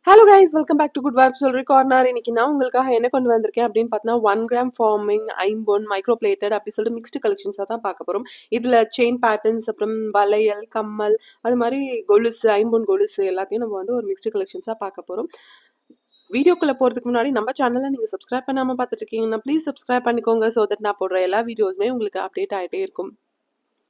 Hello guys, welcome back to good vibes jewellery corner. இன்னைக்கு நான் உங்களுக்காக என்ன கொண்டு வந்திருக்கேன் அப்படின்னு பார்த்தீங்கன்னா 1 கிராம் ஃபார்மிங், ஐம்பொன், மைக்ரோ பிளேட்டட் அப்படி சொல்லிட்டு மிக்ஸ்டு கலெக்ஷன்ஸாக தான் பார்க்க போகிறோம். இதில் செயின் பேட்டர்ன்ஸ், அப்புறம் வளையல், கம்மல், அது மாதிரி கொலுசு, ஐம்பொன் கொலுசு எல்லாத்தையும் நம்ம வந்து ஒரு மிக்ஸ்டு கலெக்ஷன்ஸாக பார்க்க போகிறோம். வீடியோக்குள்ளே போகிறதுக்கு முன்னாடி நம்ம சேனலை நீங்கள் சப்ஸ்கிரைப் பண்ணாமல் பார்த்துட்டு இருக்கீங்கன்னா ப்ளீஸ் சப்ஸ்கிரைப் பண்ணிக்கோங்க. ஸோ தட் நான் போடுற எல்லா வீடியோஸுமே உங்களுக்கு அப்டேட் ஆகிட்டே இருக்கும்.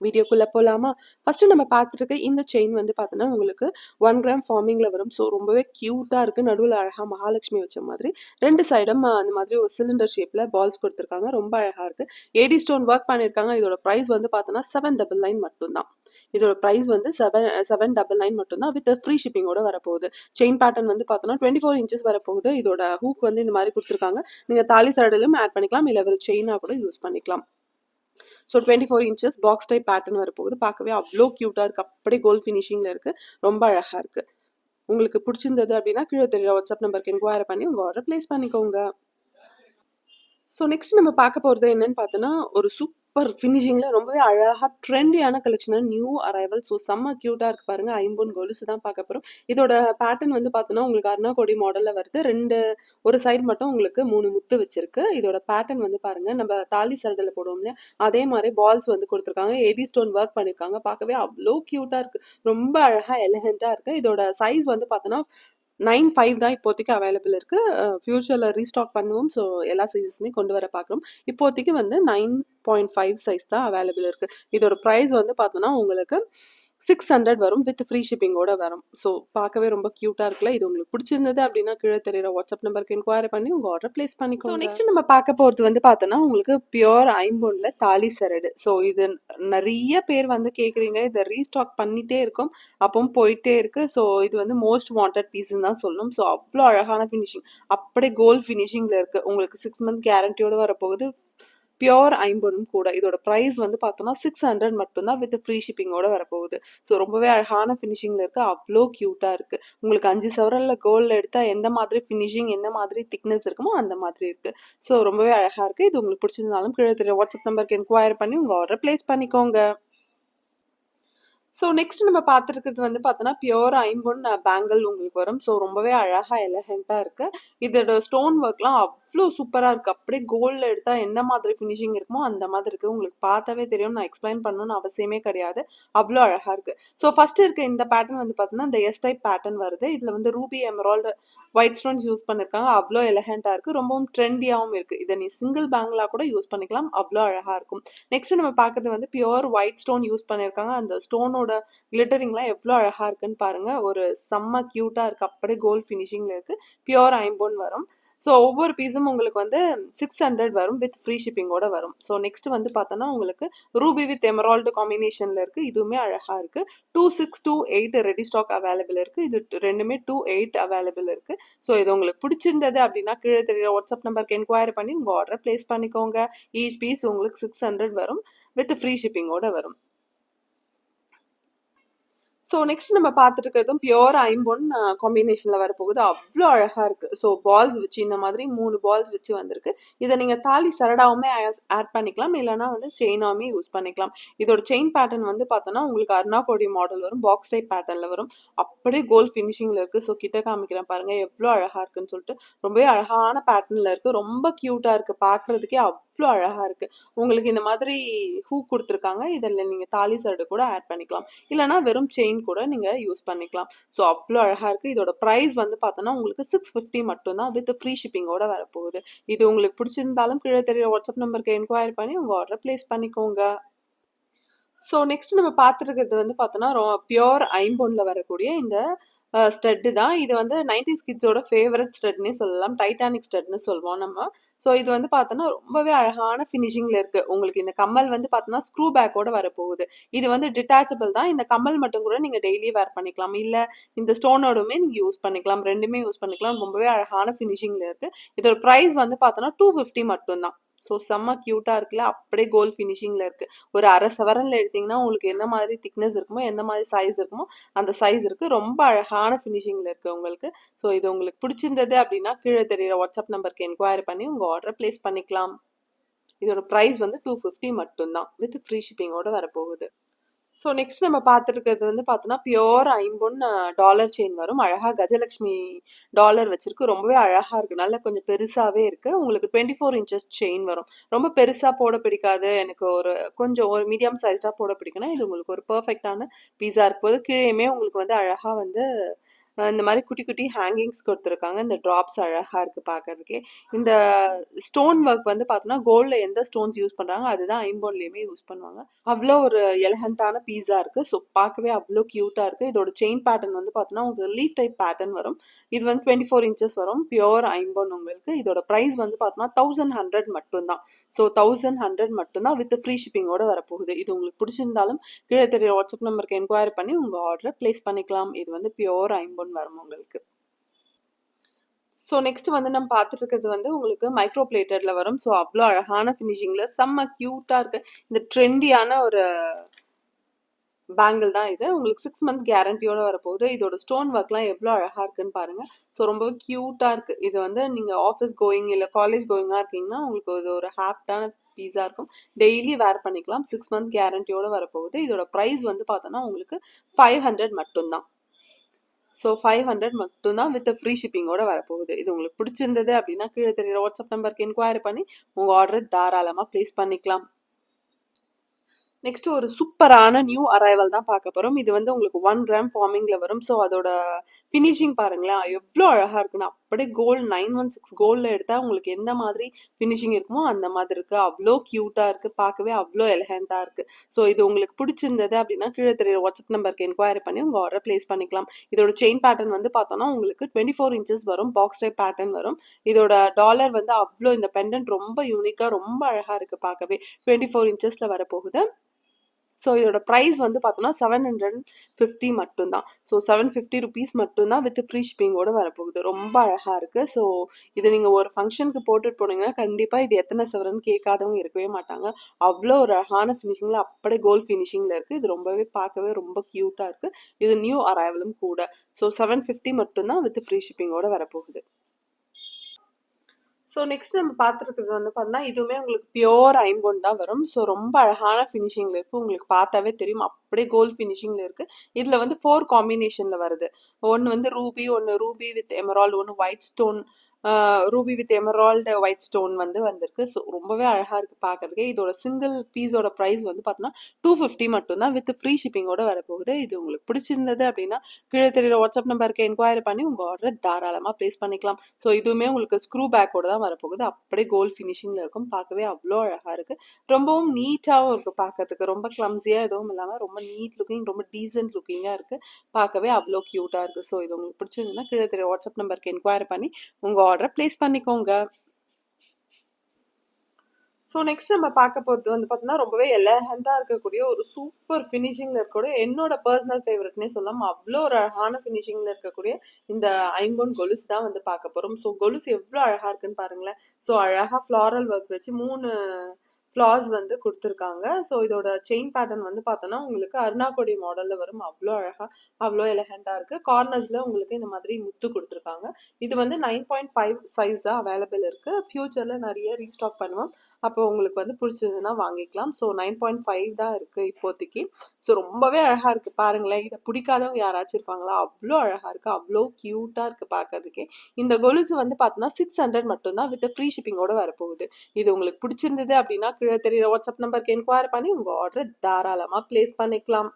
வீடியோக்குள்ளே போகலாமா? ஃபஸ்ட்டு நம்ம பார்த்துட்டு இந்த செயின் வந்து பார்த்தோன்னா உங்களுக்கு 1 கிராம் ஃபார்மிங்கில் வரும். ஸோ ரொம்பவே க்யூட்டாக இருக்குது. நடுவில் அழகாக மகாலட்சுமி வச்ச மாதிரி 2 சைடும் அந்த மாதிரி ஒரு சிலிண்டர் ஷேப்பில் பால்ஸ் கொடுத்துருக்காங்க. ரொம்ப அழகாக இருக்குது. ஏடி ஸ்டோன் ஒர்க் பண்ணியிருக்காங்க. இதோட ப்ரைஸ் வந்து பார்த்தோன்னா 799 மட்டும்தான். இதோட ப்ரைஸ் வந்து 799 மட்டும்தான். வித் ஃப்ரீ ஷிப்பிங்கோட வரப்போகுது. செயின் பேட்டர்ன் வந்து பார்த்தோன்னா 24 இன்ச்சஸ் வரப்போகுது. இதோட ஹூக் வந்து இந்த மாதிரி கொடுத்துருக்காங்க. நீங்கள் தாலி சரடிலும் ஆட் பண்ணிக்கலாம், இல்லை ஒரு செயினாக கூட யூஸ் பண்ணிக்கலாம். So 24 inches box type pattern வரப்போகுது. பார்க்கவே அவ்வளோ க்யூட்டாக இருக்குது. அப்படியே கோல்ட் ஃபினிஷிங்கில் இருக்குது. ரொம்ப அழகாக இருக்குது. உங்களுக்கு பிடிச்சிருந்தது அப்படின்னா கீழே தெரியுற வாட்ஸ்அப் நம்பருக்கு என்கொயரி பண்ணி உங்கள் ஆர்டர் ப்ளேஸ் பண்ணிக்கோங்க. ஸோ நெக்ஸ்ட் நம்ம பார்க்க போகிறது என்னன்னு பார்த்தோன்னா ஒரு சூப்பர் ஃபினிஷிங்கில் ரொம்பவே அழகாக ட்ரெண்டியான கலெக்ஷனாக நியூ அரைவல். ஸோ செம்ம க்யூட்டாக இருக்குது பாருங்கள். ஐம்பொன் கொலுசு தான் பார்க்க போகிறோம். இதோட பேட்டர்ன் வந்து பார்த்தோன்னா உங்களுக்கு அருணாகொடி மாடலில் வருது. ஒரு சைடு மட்டும் உங்களுக்கு 3 முத்து வச்சிருக்கு. இதோட பேட்டர்ன் வந்து பாருங்கள், நம்ம தாலி சரடில் போடுவோம் இல்லையா, அதே மாதிரி பால்ஸ் வந்து கொடுத்துருக்காங்க. ஏடி ஸ்டோன் ஒர்க் பண்ணியிருக்காங்க. பார்க்கவே அவ்வளோ க்யூட்டாக இருக்குது. ரொம்ப அழகாக எலிகெண்ட்டாக இருக்குது. இதோட சைஸ் வந்து பார்த்தோன்னா 9.5 தான் இப்போதைக்கு அவைலபிள் இருக்குது. ஃபியூச்சரில் ரீஸ்டாக் பண்ணுவோம். ஸோ எல்லா சைஸஸுமே கொண்டு வர பார்க்குறோம். இப்போதைக்கு வந்து 9.5 சைஸ் தான் அவைலபிள் இருக்குது. இதோட ப்ரைஸ் வந்து பார்த்தோன்னா உங்களுக்கு 600 வரும். வித் ஃப்ரீ ஷிப்பிங்கோட வரும். ஸோ பார்க்கவே ரொம்ப க்யூட்டாக இருக்குல்ல. இது உங்களுக்கு பிடிச்சிருந்தது அப்படின்னா கீழே தெரியுற வாட்ஸ்அப் நம்பருக்கு என்கொயரி பண்ணி உங்கள் ஆர்டர் ப்ளேஸ் பண்ணிக்கோங்க. நெக்ஸ்ட் நம்ம பார்க்க போகிறது வந்து பார்த்தோன்னா உங்களுக்கு பியோர் ஐம்பொன்ல தாலி சரடு. ஸோ இது நிறைய பேர் வந்து கேட்குறீங்க. இதை ரீஸ்டாக் பண்ணிகிட்டே இருக்கும், அப்பவும் போயிட்டே இருக்குது. ஸோ இது வந்து மோஸ்ட் வாண்டட் பீஸ்ன்னு தான் சொல்லணும். ஸோ அவ்வளோ அழகான ஃபினிஷிங், அப்படியே கோல்ட் ஃபினிஷிங்கில் இருக்குது. உங்களுக்கு 6 மந்த் கேரண்டியோடு வரப்போகுது. பியோர் ஐம்பொன்னும் கூட. இதோட ப்ரைஸ் வந்து பார்த்தோன்னா 600 மட்டும்தான். வித் ஃப்ரீ ஷிப்பிங்கோட வரப்போகுது. ஸோ ரொம்பவே அழகான ஃபினிஷிங்கில் இருக்குது. அவ்வளோ க்யூட்டாக இருக்குது. உங்களுக்கு 5 சவரனில் கோல்டில் எடுத்தால் எந்த மாதிரி ஃபினிஷிங், எந்த மாதிரி திக்னஸ் இருக்குமோ அந்த மாதிரி இருக்குது. ஸோ ரொம்பவே அழகாக இருக்குது. இது உங்களுக்கு பிடிச்சிருந்தாலும் கீழே தெரிய வாட்ஸ்அப் நம்பருக்கு என்கொயரி பண்ணி உங்கள் ஆர்டர் ப்ளேஸ் பண்ணிக்கோங்க. ஸோ நெக்ஸ்ட் நம்ம பார்த்துருக்கிறது வந்து பார்த்தோன்னா பியோர் ஐம்பொன் பேங்கிள் உங்களுக்கு வரும். ஸோ ரொம்பவே அழகாக எலகெண்ட்டாக இருக்குது. இதோட ஸ்டோன் ஒர்க்லாம் அவ்வளோ சூப்பராக இருக்குது. அப்படியே கோல்டில் எடுத்தால் எந்த மாதிரி ஃபினிஷிங் இருக்குமோ அந்த மாதிரி இருக்குது. உங்களுக்கு பார்த்தாவே தெரியும், நான் எக்ஸ்பிளைன் பண்ணணும்னு அவசியமே கிடையாது. அவ்வளோ அழகாக இருக்குது. ஸோ ஃபஸ்ட்டு இருக்க இந்த பேட்டர்ன் வந்து பார்த்தோன்னா இந்த எஸ் டைப் பேட்டர்ன் வருது. இதில் வந்து Ruby, Emerald, white stones use பண்ணியிருக்காங்க. அவ்வளோ எலகெண்ட்டாக இருக்குது. ரொம்பவும் ட்ரெண்டியாகவும் இருக்குது. இதை நீ சிங்கிள் பேங்கிளாக கூட யூஸ் பண்ணிக்கலாம். அவ்வளோ அழகாக இருக்கும். நெக்ஸ்ட் நம்ம பார்க்கறது வந்து பியோர் ஒயிட் ஸ்டோன் யூஸ் பண்ணியிருக்காங்க. அந்த ஸ்டோனோட கிளிட்டரிங்லாம் எவ்வளோ அழகாக இருக்குன்னு பாருங்கள். ஒரு செம்ம க்யூட்டாக இருக்குது. அப்படியே கோல்ட் ஃபினிஷிங்கில் இருக்குது. பியோர் ஐம்பொன் வரும். ஸோ ஒவ்வொரு பீஸும் உங்களுக்கு வந்து 600 வரும். வித் ஃப்ரீ ஷிப்பிங்கோட வரும். ஸோ நெக்ஸ்ட் வந்து பார்த்தோன்னா உங்களுக்கு ரூபி வித் எமரால்டு காம்பினேஷனில் இருக்குது. இதுவுமே அழகாக இருக்குது. 2628 ரெடி ஸ்டாக் அவைலபிள் இருக்குது. இது ரெண்டுமே 28 அவைலபிள் இருக்குது. ஸோ இது உங்களுக்கு பிடிச்சிருந்தது அப்படின்னா கீழே தெரியுற வாட்ஸ்அப் நம்பருக்கு என்கொயரி பண்ணி உங்கள் ஆர்டரை ப்ளேஸ் பண்ணிக்கோங்க. ஈச் பீஸ் உங்களுக்கு 600 வரும். வித் ஃப்ரீ ஷிப்பிங்கோட வரும். ஸோ நெக்ஸ்ட் நம்ம பார்த்துட்டு இருக்கிறதும் பியோர் ஐம்பொன் காம்பினேஷனில் வரப்போகுது. அவ்வளோ அழகாக இருக்குது. ஸோ பால்ஸ் வச்சு இந்த மாதிரி 3 பால்ஸ் வச்சு வந்திருக்கு. இதை நீங்கள் தாலி சரடாவுமே ஆட் பண்ணிக்கலாம், இல்லைனா வந்து செயினாவுமே யூஸ் பண்ணிக்கலாம். இதோட செயின் பேட்டர்ன் வந்து பார்த்தோன்னா உங்களுக்கு அருணாகொடி மாடல் வரும். பாக்ஸ் டைப் பேட்டர்னில் வரும். அப்படியே கோல்ட் ஃபினிஷிங்கில் இருக்குது. ஸோ கிட்ட காமிக்கிறேன் பாருங்கள் எவ்வளோ அழகாக இருக்குன்னு சொல்லிட்டு. ரொம்பவே அழகான பேட்டர்னில் இருக்குது. ரொம்ப க்யூட்டாக இருக்குது. பார்க்குறதுக்கே அவ்வளோ அழகாக இருக்குது. உங்களுக்கு இந்த மாதிரி ஹூ கொடுத்துருக்காங்க. இதில் நீங்கள் தாலி சரடு கூட ஆட் பண்ணிக்கலாம், இல்லைனா வெறும் செயின் கூட நீங்கள் யூஸ் பண்ணிக்கலாம். ஸோ அவ்வளோ அழகாக இருக்குது. இதோட ப்ரைஸ் வந்து பார்த்தோன்னா உங்களுக்கு 650 மட்டும்தான். வித் ஃப்ரீ ஷிப்பிங்கோட வரப்போகுது. இது உங்களுக்கு பிடிச்சிருந்தாலும் கீழே தெரியுற வாட்ஸ்அப் நம்பருக்கு என்கொயரி பண்ணி உங்கள் ஆர்டரை ப்ளேஸ் பண்ணிக்கோங்க. ஸோ நெக்ஸ்ட் நம்ம பார்த்துருக்கிறது வந்து பார்த்தோன்னா பியோர் ஐம்பொன்னில் வரக்கூடிய இந்த ஸ்டட்டு தான். இது வந்து 90s கிட்ஸோட ஃபேவரட் ஸ்டட்னே சொல்லலாம். டைட்டானிக் ஸ்டட்னு சொல்லுவோம் நம்ம. ஸோ இது வந்து பார்த்தோன்னா ரொம்பவே அழகான ஃபினிஷிங்கில் இருக்குது. உங்களுக்கு இந்த கம்மல் வந்து பார்த்தோன்னா ஸ்க்ரூ பேக்கோட வரப்போகுது. இது வந்து டிட்டாச்சபிள் தான். இந்த கம்மல் மட்டும் கூட நீங்கள் டெய்லி வேர் பண்ணிக்கலாம், இல்லை இந்த ஸ்டோனோடுமே நீங்கள் யூஸ் பண்ணிக்கலாம். ரெண்டுமே யூஸ் பண்ணிக்கலாம். ரொம்பவே அழகான ஃபினிஷிங்கில் இருக்குது. இதோட ப்ரைஸ் வந்து பார்த்தோன்னா 250 மட்டும்தான். ஸோ செம்ம க்யூட்டாக இருக்குல்ல. அப்படியே கோல்ட் ஃபினிஷிங்கில் இருக்குது. ஒரு அரை சவரனில் எடுத்திங்கன்னா உங்களுக்கு எந்த மாதிரி திக்னஸ் இருக்குமோ, எந்த மாதிரி சைஸ் இருக்குமோ அந்த சைஸ் இருக்குது. ரொம்ப அழகான ஃபினிஷிங்கில் இருக்குது உங்களுக்கு. ஸோ இது உங்களுக்கு பிடிச்சிருந்தது அப்படின்னா கீழே தெரியுற வாட்ஸ்அப் நம்பருக்கு என்கொயரி பண்ணி உங்கள் ஆர்டரை ப்ளேஸ் பண்ணிக்கலாம். இதோட ப்ரைஸ் வந்து 250 மட்டும்தான். வித் ஃப்ரீ ஷிப்பிங்கோட வரப்போகுது. ஸோ நெக்ஸ்ட் நம்ம பார்த்துருக்கிறது வந்து பார்த்தோன்னா பியோர் ஐம்பொன் டாலர் செயின் வரும். அழகா கஜலட்சுமி டாலர் வச்சிருக்கு. ரொம்பவே அழகா இருக்கு. நல்லா கொஞ்சம் பெருசாவே இருக்கு. உங்களுக்கு 24 இன்ச்சஸ் செயின் வரும். ரொம்ப பெருசா போட பிடிக்காது. எனக்கு கொஞ்சம் ஒரு மீடியம் சைஸ்டா போட பிடிக்கும்னா, இது உங்களுக்கு ஒரு பெர்ஃபெக்ட்டான பீஸா இருக்கும்போது கீழேயுமே உங்களுக்கு வந்து அழகா வந்து இந்த மாதிரி குட்டி குட்டி ஹேங்கிங்ஸ் கொடுத்துருக்காங்க. இந்த ட்ராப்ஸ் அழகா இருக்கு பார்க்கறதுக்கே. இந்த ஸ்டோன் ஒர்க் வந்து பார்த்தோன்னா கோல்டில் எந்த ஸ்டோன்ஸ் யூஸ் பண்ணுறாங்க அதுதான் ஐம்பொன்லேயுமே யூஸ் பண்ணுவாங்க. அவ்வளோ ஒரு எலகண்டான பீஸா இருக்கு. ஸோ பார்க்கவே அவ்வளோ க்யூட்டாக இருக்கு. இதோட செயின் பேட்டர்ன் வந்து பார்த்தோன்னா உங்களுக்கு லீஃப் டைப் பேட்டர்ன் வரும். இது வந்து 24 இன்ச்சஸ் வரும். பியோர் ஐம்பொன் உங்களுக்கு. இதோட ப்ரைஸ் வந்து பார்த்தோன்னா 1100 மட்டும்தான். ஸோ 1100 மட்டும்தான் வித் ஃப்ரீ ஷிப்பிங்கோட வரப்போகுது. இது உங்களுக்கு பிடிச்சிருந்தாலும் கீழே தெரிய வாட்ஸ்அப் நம்பருக்கு என்கொயரி பண்ணி உங்கள் ஆர்டரை ப்ளேஸ் பண்ணிக்கலாம். இது வந்து பியோர் ஐம்பொன் வரும் உங்களுக்கு. ஸோ நெக்ஸ்ட் வந்து நம்ம பார்த்துட்டு இருக்கிறது வந்து உங்களுக்கு மைக்ரோ பிளேட்டட்ல வரும். ஸோ அவ்வளோ அழகான ஃபினிஷிங்ல செம்ம க்யூட்டா இருக்கு. இந்த ட்ரெண்டியான ஒரு பேங்கிள் தான் இது. உங்களுக்கு 6 மந்த் கேரண்டியோட வரப்போகுது. இதோட ஸ்டோன் ஒர்க்லாம் எவ்வளோ அழகா இருக்குன்னு பாருங்க. ஸோ ரொம்பவே க்யூட்டா இருக்கு. இது வந்து நீங்க ஆஃபீஸ் கோயிங் இல்லை காலேஜ் கோயிங்கா இருக்கீங்கன்னா உங்களுக்கு இது ஒரு ஹாப்டான பீஸா இருக்கும். டெய்லி வேர் பண்ணிக்கலாம். 6 மந்த் கேரண்டியோட வரப்போகுது. இதோட ப்ரைஸ் வந்து பார்த்தோன்னா உங்களுக்கு 500 மட்டும்தான். ஸோ 500 மட்டும்தான் வித் ஃப்ரீ ஷிப்பிங்கோட வரப்போகுது. இது உங்களுக்கு பிடிச்சிருந்தது அப்படின்னா கீழே தெரியுற வாட்ஸ்அப் நம்பருக்கு என்கொயரி பண்ணி உங்கள் ஆர்டர் தாராளமாக ப்ளேஸ் பண்ணிக்கலாம். நெக்ஸ்ட் ஒரு சூப்பரான நியூ அரைவல் தான் பார்க்க போகிறோம். இது வந்து உங்களுக்கு 1 கிராம் ஃபார்மிங்கில் வரும். ஸோ அதோட ஃபினிஷிங் பாருங்களேன் எவ்வளோ அழகாக இருக்குன்னு. அப்படியே கோல்டு 916 கோல்டில் எடுத்தால் உங்களுக்கு எந்த மாதிரி ஃபினிஷிங் இருக்குமோ அந்த மாதிரி இருக்குது. அவ்வளோ க்யூட்டாக இருக்குது. பார்க்கவே அவ்வளோ எலகண்டாக இருக்குது. ஸோ இது உங்களுக்கு பிடிச்சிருந்தது அப்படின்னா கீழே தெரியுற வாட்ஸ்அப் நம்பருக்கு என்கொயரி பண்ணி உங்கள் ஆர்டர் ப்ளேஸ் பண்ணிக்கலாம். இதோட செயின் பேட்டர்ன் வந்து பார்த்தோன்னா உங்களுக்கு 24 இன்ச்சஸ் வரும். பாக்ஸ் டைப் பேட்டர்ன் வரும். இதோட டாலர் வந்து அவ்வளோ இந்த பெண்டன்ட் ரொம்ப யூனிக்காக ரொம்ப அழகாக இருக்குது பார்க்கவே. 24 இன்ச்சஸில் வரப்போகுது. ஸோ இதோட ப்ரைஸ் வந்து பார்த்தோன்னா 750 மட்டும்தான். ஸோ 750 ருபீஸ் மட்டும்தான் வித் ஃப்ரீ ஷிப்பிங்கோட வரப்போகுது. ரொம்ப அழகாக இருக்குது. ஸோ இது நீங்கள் ஒரு ஃபங்க்ஷனுக்கு போட்டுட்டு போனீங்கன்னா கண்டிப்பாக இது எத்தனை சவரன்னு கேட்காதவங்க இருக்கவே மாட்டாங்க. அவ்வளோ ஒரு அழகான ஃபினிஷிங்கில் அப்படியே கோல்ட் ஃபினிஷிங்கில் இருக்குது. இது ரொம்பவே பார்க்கவே ரொம்ப க்யூட்டாக இருக்குது. இது நியூ அரைவலும் கூட. ஸோ 750 மட்டும்தான் வித் ஃப்ரீ ஷிப்பிங்கோட வரப்போகுது. ஸோ நெக்ஸ்ட் நம்ம பார்த்துருக்கிறது வந்து பார்த்தோன்னா இதுவுமே உங்களுக்கு பியோர் ஐம்பொன் தான் வரும். ஸோ ரொம்ப அழகான ஃபினிஷிங்கில் இருக்குது. உங்களுக்கு பார்த்தாவே தெரியும் அப்படியே கோல்ட் ஃபினிஷிங்கில் இருக்குது. இதில் வந்து 4 காம்பினேஷனில் வருது. ஒன்று வந்து ஒன்று ரூபி வித் எமரால்டு, ஒன்று white stone, Ruby with Emerald white stone வந்து வந்திருக்கு. ஸோ ரொம்பவே அழகாக இருக்குது பார்க்கறதுக்கே. இதோட சிங்கிள் பீஸோட ப்ரைஸ் வந்து பார்த்தோன்னா 250 மட்டும்தான் வித் ஃப்ரீ ஷிப்பிங்கோட வரப்போகுது. இது உங்களுக்கு பிடிச்சிருந்தது அப்படின்னா கீழே தெரியுற வாட்ஸ்அப் நம்பருக்கு என்கொயரி பண்ணி உங்கள் ஆர்டரை தாராளமாக ப்ளேஸ் பண்ணிக்கலாம். ஸோ இதுவுமே உங்களுக்கு ஸ்க்ரூ பேக்கோட தான் வரப்போகுது. அப்படியே கோல்ட் ஃபினிஷிங்கில் இருக்கும். பார்க்கவே அவ்வளோ அழகாக இருக்குது. ரொம்பவும் நீட்டாகவும் இருக்குது பார்க்கறதுக்கு. ரொம்ப கிளம்ஸியாக எதுவும் இல்லாமல் ரொம்ப நீட் லுக்கிங், ரொம்ப டீசென்ட் லுக்கிங்காக இருக்குது. பார்க்கவே அவ்வளோ க்யூட்டாக இருக்குது. ஸோ இது உங்களுக்கு பிடிச்சிருந்ததுன்னா கீழே தெரியுற வாட்ஸ்அப் நம்பருக்கு என்கொயரி பண்ணி உங்கள் ஆர்டரை ப்ளேஸ் பண்ணிக்கோங்க. ஸோ நெக்ஸ்ட் நம்ம பார்க்க போகிறது வந்து பார்த்தோன்னா ரொம்பவே எலகண்டாக இருக்கக்கூடிய ஒரு சூப்பர் ஃபினிஷிங்கில் இருக்கக்கூடிய என்னோட பர்சனல் ஃபேவரட்னே சொல்லலாம். அவ்வளோ ஒரு அழகான ஃபினிஷிங்கில் இருக்கக்கூடிய இந்த ஐம்பொன் கொலுசு தான் வந்து பார்க்க போகிறோம். ஸோ கொலுசு எவ்வளோ அழகாக இருக்குன்னு பாருங்களேன். ஸோ அழகாக ஃப்ளாரல் ஒர்க் வச்சு 3 ஃப்ளார்ஸ் வந்து கொடுத்துருக்காங்க. ஸோ இதோட செயின் பேட்டர்ன் வந்து பார்த்தோன்னா உங்களுக்கு அருணாக்கொடி மாடலில் வரும். அவ்வளோ அழகாக அவ்வளோ எலகண்டாக இருக்குது. கார்னர்ஸில் உங்களுக்கு இந்த மாதிரி முத்து கொடுத்துருக்காங்க. இது வந்து 9.5 சைஸ் தான் அவைலபிள் இருக்குது. ஃப்யூச்சரில் நிறைய ரீஸ்டாக் பண்ணுவோம். அப்போ உங்களுக்கு வந்து பிடிச்சதுன்னா வாங்கிக்கலாம். ஸோ 9.5 தான் இருக்குது இப்போதைக்கு. ஸோ ரொம்பவே அழகாக இருக்குது பாருங்களேன். இதை பிடிக்காதவங்க யாராச்சும் இருப்பாங்களா? அவ்வளோ அழகாக இருக்குது. அவ்வளோ க்யூட்டாக இருக்குது பார்க்கறதுக்கே. இந்த கொலுசு வந்து பார்த்தோன்னா 600 மட்டும்தான் வித் ஃப்ரீ ஷிப்பிங்கோட வரப்போகுது. இது உங்களுக்கு பிடிச்சிருந்தது அப்படின்னா கீழே தெரியுற வாட்ஸ்அப் நம்பருக்கு என்கொயரி பண்ணி உங்கள் ஆர்டரை தாராளமாக ப்ளேஸ் பண்ணிக்கலாம்.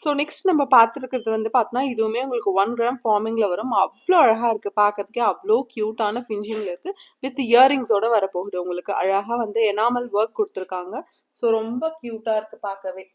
ஸோ நெக்ஸ்ட் நம்ம பார்த்துருக்கிறது வந்து பார்த்தோன்னா இதுவுமே உங்களுக்கு 1 கிராம் ஃபார்மிங்கில் வரும். அவ்வளோ அழகாக இருக்குது பார்க்கறதுக்கே. அவ்வளோ க்யூட்டான ஃபினிஷிங்கில் இருக்குது. வித் இயரிங்ஸோட வரப்போகுது. உங்களுக்கு அழகாக வந்து எனாமல் ஒர்க் கொடுத்துருக்காங்க. ஸோ ரொம்ப க்யூட்டாக இருக்குது பார்க்கவே.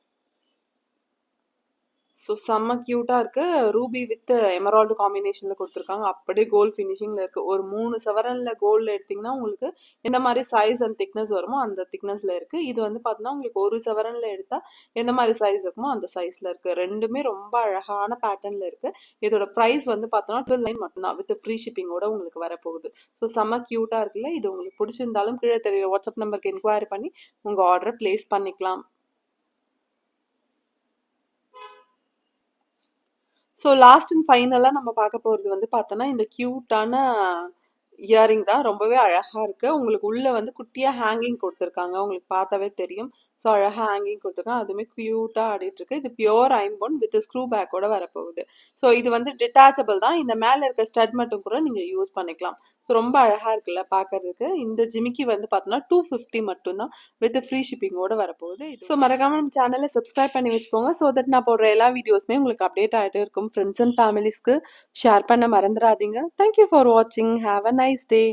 ஸோ செம்ம க்யூட்டாக இருக்குது. ரூபி வித் எமரால்டு காம்பினேஷனில் கொடுத்துருக்காங்க. அப்படியே கோல்ட் ஃபினிஷிங்கில் இருக்குது. ஒரு 3 சவரனில் கோல்டு எடுத்திங்கன்னா உங்களுக்கு எந்த மாதிரி சைஸ் அண்ட் திக்னஸ் வருமோ அந்த திக்னஸில் இருக்குது. இது வந்து பார்த்தீங்கன்னா உங்களுக்கு 1 சவரனில் எடுத்தால் எந்த மாதிரி சைஸ் இருக்குமோ அந்த சைஸில் இருக்குது. ரெண்டுமே ரொம்ப அழகான பேட்டர்னில் இருக்குது. இதோட ப்ரைஸ் வந்து பார்த்தோன்னா 12 மட்டும்தான் வித் ஃப்ரீ ஷிப்பிங்கோட உங்களுக்கு வரப்போகுது. ஸோ செம்ம க்யூட்டாக இருக்குல்ல. இது உங்களுக்கு பிடிச்சிருந்தாலும் கீழே தெரியுற வாட்ஸ்அப் நம்பருக்கு என்கொயரி பண்ணி உங்கள் ஆர்டரை ப்ளேஸ் பண்ணிக்கலாம். ஸோ லாஸ்ட் அண்ட் ஃபைனலாக நம்ம பார்க்க போகிறது வந்து பார்த்தோன்னா இந்த க்யூட்டான இயரிங் தான். ரொம்பவே அழகா இருக்கு. உங்களுக்கு உள்ள வந்து குட்டியா ஹேங்கிங் குடுத்துருக்காங்க. உங்களுக்கு பார்த்தாவே தெரியும். ஸோ அழகா ஹேங்கிங் குடுத்துருக்காங்க. அதுவுமே கியூட்டா ஆடிட்டு இருக்கு. இது பியூர் ஐம்பொன் வித் ஸ்க்ரூ பேக்கோட வரப்போகுது. ஸோ இது வந்து டிட்டாச்சபிள் தான். இந்த மேல இருக்க ஸ்டட் மட்டும் கூட நீங்க யூஸ் பண்ணிக்கலாம். ஸோ ரொம்ப அழகா இருக்குல்ல பார்க்கறதுக்கு. இந்த ஜிமிக்கி வந்து பார்த்தோம்னா 250 மட்டும் தான் வித் ஃப்ரீ ஷிப்பிங்கோட வரப்போகுது. ஸோ மறக்காம நம்ம சேனலை சப்ஸ்கிரைப் பண்ணி வச்சுக்கோங்க. ஸோ தட் நான் போடுற எல்லா வீடியோஸுமே உங்களுக்கு அப்டேட் ஆகிட்டே இருக்கும். ஃப்ரெண்ட்ஸ் அண்ட் ஃபேமிலிஸ்க்கு ஷேர் பண்ண மறந்துடாதீங்க. தேங்க்யூ ஃபார் வாட்சிங். Have a nice day.